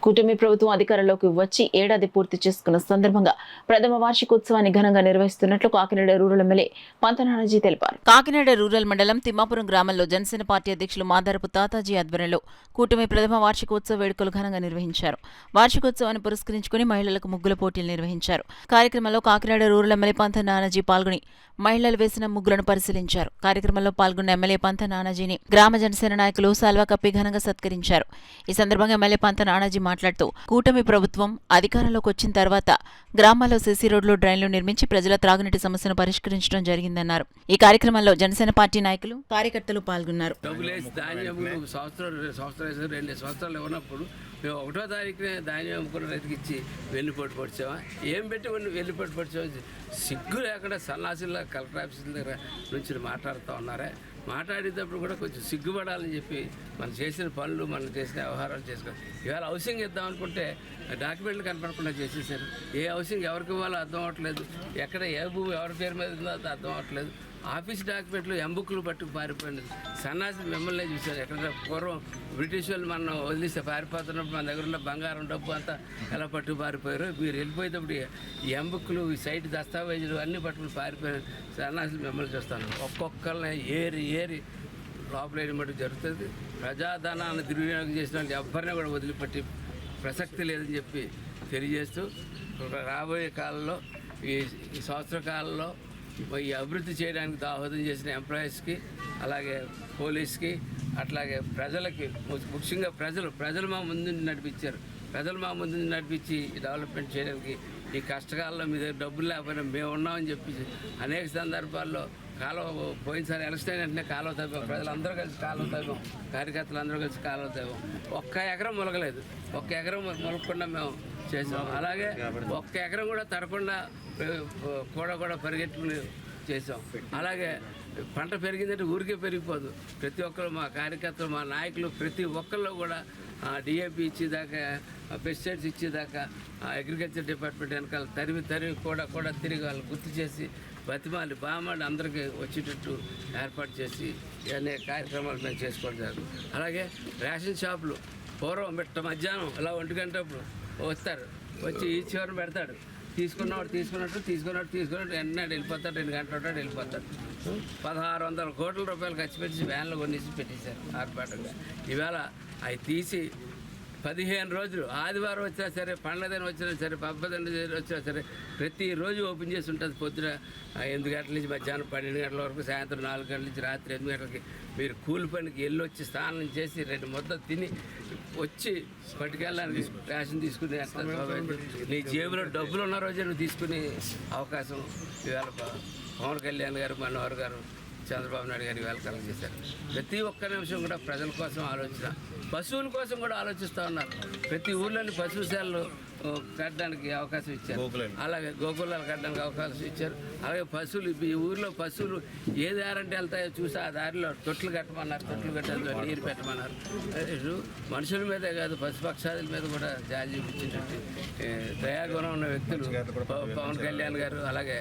కూటమి ప్రభుత్వం అధికారంలోకి వచ్చి ఏడాది పూర్తి చేసుకున్న సందర్భంగా ప్రథమ వార్షికోత్సవాన్ని ఘనంగా నిర్వహిస్తున్నట్లు కాకినాడ రూరల్ ఎమ్మెల్యే పంతనానాజీ తెలిపారు. కాకినాడ రూరల్ మండలం తిమ్మాపురం గ్రామంలో జనసేన పార్టీ అధ్యక్షులు మాదారపు తాతాజీ ఆధ్వర్యంలో కూటమి ప్రథమ వార్షికోత్సవ వేడుకలు ఘనంగా నిర్వహించారు. వార్షికోత్సవాన్ని పురస్కరించుకుని మహిళలకు ముగ్గుల పోటీలు నిర్వహించారు. కార్యక్రమంలో కాకినాడ రూరల్ ఎమ్మెల్యే పంతనానాజీ పాల్గొని మహిళలు వేసిన ముగ్గులను పరిశీలించారు. కార్యక్రమంలో పాల్గొన్న ఎమ్మెల్యే పంతనానాజీని గ్రామ జనసేన నాయకులు సాల్వా కప్పి ఘనంగా సత్కరించారు. ఈ సందర్భంగా ఎమ్మెల్యే పంతనానాజీ మాట్లాడుతూ కూటమి ప్రభుత్వం అధికారంలోకి వచ్చిన తర్వాత గ్రామాల్లో సీసీ రోడ్లు, డ్రైన్లు నిర్మించి ప్రజల త్రాగునీటి సమస్యను పరిష్కరించడం జరిగిందన్నారు. ఈ కార్యక్రమంలో జనసేన పార్టీ నాయకులు, కార్యకర్తలు పాల్గొన్నారు. మేము 1వ తారీఖునే ధాన్యం అమ్ముకున్న రైతుకి ఇచ్చి వెన్నుపోటు పొడిచామా? ఏం పెట్టి వెన్నుపోటు పొడిచామా? సిగ్గు లేకుండా సన్నాసిల్లా కలెక్టర్ ఆఫీసుల దగ్గర నుంచి మాట్లాడుతూ ఉన్నారే. మాట్లాడేటప్పుడు కూడా కొంచెం సిగ్గుపడాలని చెప్పి మనం చేసిన పనులు, మనం చేసిన వ్యవహారాలు చేసుకోవాలి. ఇవాళ హౌసింగ్ ఇద్దాం అనుకుంటే డాక్యుమెంట్లు కనపడకుండా చేసేసారు. ఏ హౌసింగ్ ఎవరికి ఇవ్వాలో అర్థం అవ్వట్లేదు, ఎక్కడ ఏ భూమి ఎవరి పేరు మీద ఉందో అర్థం అవ్వట్లేదు. ఆఫీస్ డాక్యుమెంట్లు ఎంబుక్లు పట్టుకు పారిపోయింది. సన్నాసి మిమ్మల్నే చూశారు. ఎక్కడ పూర్వం బ్రిటిష్ వాళ్ళు మనం వదిలిస్తే పారిపోతున్నప్పుడు మన దగ్గర ఉన్న బంగారం, డబ్బు అంతా ఎలా పట్టుకు పారిపోయారు. మీరు వెళ్ళిపోయేటప్పుడు ఈ ఎంబుక్లు, ఈ సైట్ దస్తావేజులు అన్నీ పట్టుకుని పారిపోయారు. సన్నాసులు మిమ్మల్ని చూస్తాను. ఒక్కొక్కరిని ఏరి లోపలేయడం మటుకు జరుగుతుంది. ప్రజాధనాన్ని దుర్వినియోగం చేసిన వాళ్ళు ఎవరిని కూడా వదిలిపెట్టి ప్రసక్తి లేదని చెప్పి తెలియజేస్తూ రాబోయే కాలంలో ఈ సంవత్సర కాలంలో ఈ అభివృద్ధి చేయడానికి దోహదం చేసిన ఎంప్లాయీస్కి, అలాగే పోలీస్కి, అట్లాగే ప్రజలకి, ముఖ్యంగా ప్రజలు మా ముందు నడిపించారు. ప్రజలు మా ముందు నడిపించి డెవలప్మెంట్ చేయడానికి ఈ కష్టకాలంలో మీ దగ్గర డబ్బులు లేకపోయినా మేము ఉన్నామని చెప్పి అనేక సందర్భాల్లో కాలువ పోయినసారి ఎలక్షన్ వెంటనే కాలువ తవ్వాం. ప్రజలందరూ కలిసి కాలువ తవ్వాం, కార్యకర్తలు అందరూ కలిసి కాలువ తవ్వాం. 1 ఎకరం మొలగలేదు. 1 ఎకరం మొలగకుండా మేము చేసాం. అలాగే 1 ఎకరం కూడా తడకుండా కూడా పరిగెట్టుకుని చేసాం. అలాగే పంట పెరిగిందంటే ఊరికే పెరిగిపోదు. ప్రతి ఒక్కరు, మా కార్యకర్తలు, మా నాయకులు, ప్రతి ఒక్కళ్ళు కూడా డిఏపి ఇచ్చేదాకా, పెస్టిసైడ్స్ ఇచ్చేదాకా అగ్రికల్చర్ డిపార్ట్మెంట్ వెనకాల తరిమి కూడా తిరిగి వాళ్ళు గుర్తు చేసి బతిమాలి బామాలి అందరికీ వచ్చేటట్టు ఏర్పాటు చేసి అనేక కార్యక్రమాలు మేము చేసుకోవడం జరుగుతుంది. అలాగే రేషన్ షాపులు పూర్వం మధ్యాహ్నం ఇలా 1 గంటప్పుడు వస్తారు, వచ్చి ఈ చివరిని పెడతాడు. తీసుకున్నట్టు వెంటనే వెళ్ళిపోతాడు. 2 గంటలు ఉంటాడు, వెళ్ళిపోతాడు. 1600 కోట్ల రూపాయలు ఖర్చు పెట్టి వ్యాన్లు కొనేసి పెట్టేశారు ఆర్పాటుగా. ఈవేళ అవి తీసి 15 రోజులు, ఆదివారం వచ్చినా సరే, పండ్ల దినం వచ్చినా సరే, పబ్బదిన వచ్చినా సరే, ప్రతిరోజు ఓపెన్ చేసి ఉంటుంది. పొద్దున 8 గంటల నుంచి మధ్యాహ్నం 12 గంటల వరకు, సాయంత్రం 4 గంటల నుంచి రాత్రి 8 గంటలకి మీరు కూలి పనికి వెళ్ళొచ్చి స్నానం చేసి 2 ముద్దలు తిని వచ్చి పట్టుకెళ్ళడానికి రేషన్ తీసుకునే నీ జేబులో డబ్బులు ఉన్న రోజే నువ్వు తీసుకునే అవకాశం ఇవాళ పవన్ కళ్యాణ్ గారు, మనోహర్ గారు, చంద్రబాబు నాయుడు గారు ఇవాళ కలెక్ట్ చేశారు. ప్రతి ఒక్క నిమిషం కూడా ప్రజల కోసం ఆలోచన, పశువుల కోసం కూడా ఆలోచిస్తూ ఉన్నారు. ప్రతి ఊళ్ళోని పశుశాలలు కట్టడానికి అవకాశం ఇచ్చారు. అలాగే గోకులాలు కట్టడానికి అవకాశం ఇచ్చారు. అలాగే పశువులు, ఈ ఊరిలో పశువులు ఏ దారంటే వెళ్తాయో చూసి ఆ దారిలో తొట్లు కట్టమన్నారు. తొట్లు కట్టాలి, నీరు పెట్టమన్నారు. మనుషుల మీదే కాదు, పశుపక్షాదుల మీద కూడా జాలి చూపించినట్టు దయాగుణం ఉన్న వ్యక్తులు పవన్ కళ్యాణ్ గారు, అలాగే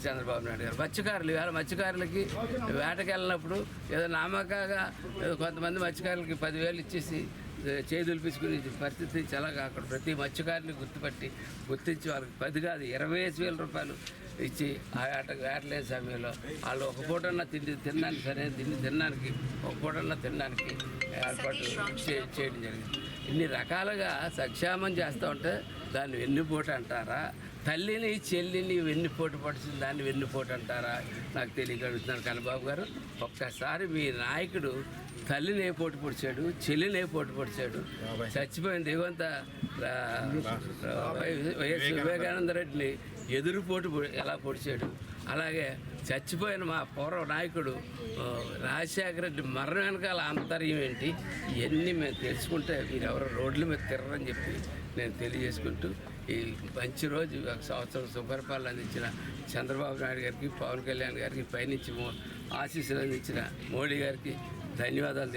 చంద్రబాబు నాయుడు గారు. మత్స్యకారులు, ఇవాళ మత్స్యకారులకి వేటకి వెళ్ళినప్పుడు ఏదో నామకాగా కొంతమంది మత్స్యకారులకి 10,000 ఇచ్చేసి చేదులిపించుకునే పరిస్థితి చాలా అక్కడ ప్రతి మత్స్యకారుని గుర్తించి వాళ్ళకి 10 కాదు 25,000 రూపాయలు ఇచ్చి ఆ వేటలేని సమయంలో వాళ్ళు ఒక పూటన్నా తినడానికి, సరైన తినడానికి, ఒక పూటన్నా తినడానికి ఏర్పాటు చేయడం జరిగింది. ఇన్ని రకాలుగా సంక్షేమం చేస్తూ ఉంటే దాన్ని వెన్నుపోటు అంటారా? తల్లిని చెల్లిని వెన్నుపోటు పడిచిన దాన్ని వెన్నుపోటు అంటారా? నాకు తెలియగలుగుతున్నాను. కన్నబాబు గారు, ఒక్కసారి మీ నాయకుడు తల్లిని ఏ పోటు పొడిచాడు, చెల్లిని ఏ పోటు పొడిచాడు, చచ్చిపోయిన దివంత వైఎస్ వివేకానంద రెడ్డిని ఎదురుపోటు ఎలా పొడిచాడు, అలాగే చచ్చిపోయిన మా పూర్వ నాయకుడు రాజశేఖర రెడ్డి మరణం వెనకాల ఆంతర్యం ఏంటి, ఇవన్నీ మేము తెలుసుకుంటే మీరెవరో రోడ్ల మీద తిరగని చెప్పి నేను తెలియజేసుకుంటూ ఈ మంచి రోజు 1 సంవత్సరం సుపరిపాలన అందించిన చంద్రబాబు నాయుడు గారికి, పవన్ కళ్యాణ్ గారికి, పైనుంచి ఆశీస్సులు అందించిన మోడీ గారికి ధన్యవాదాలు.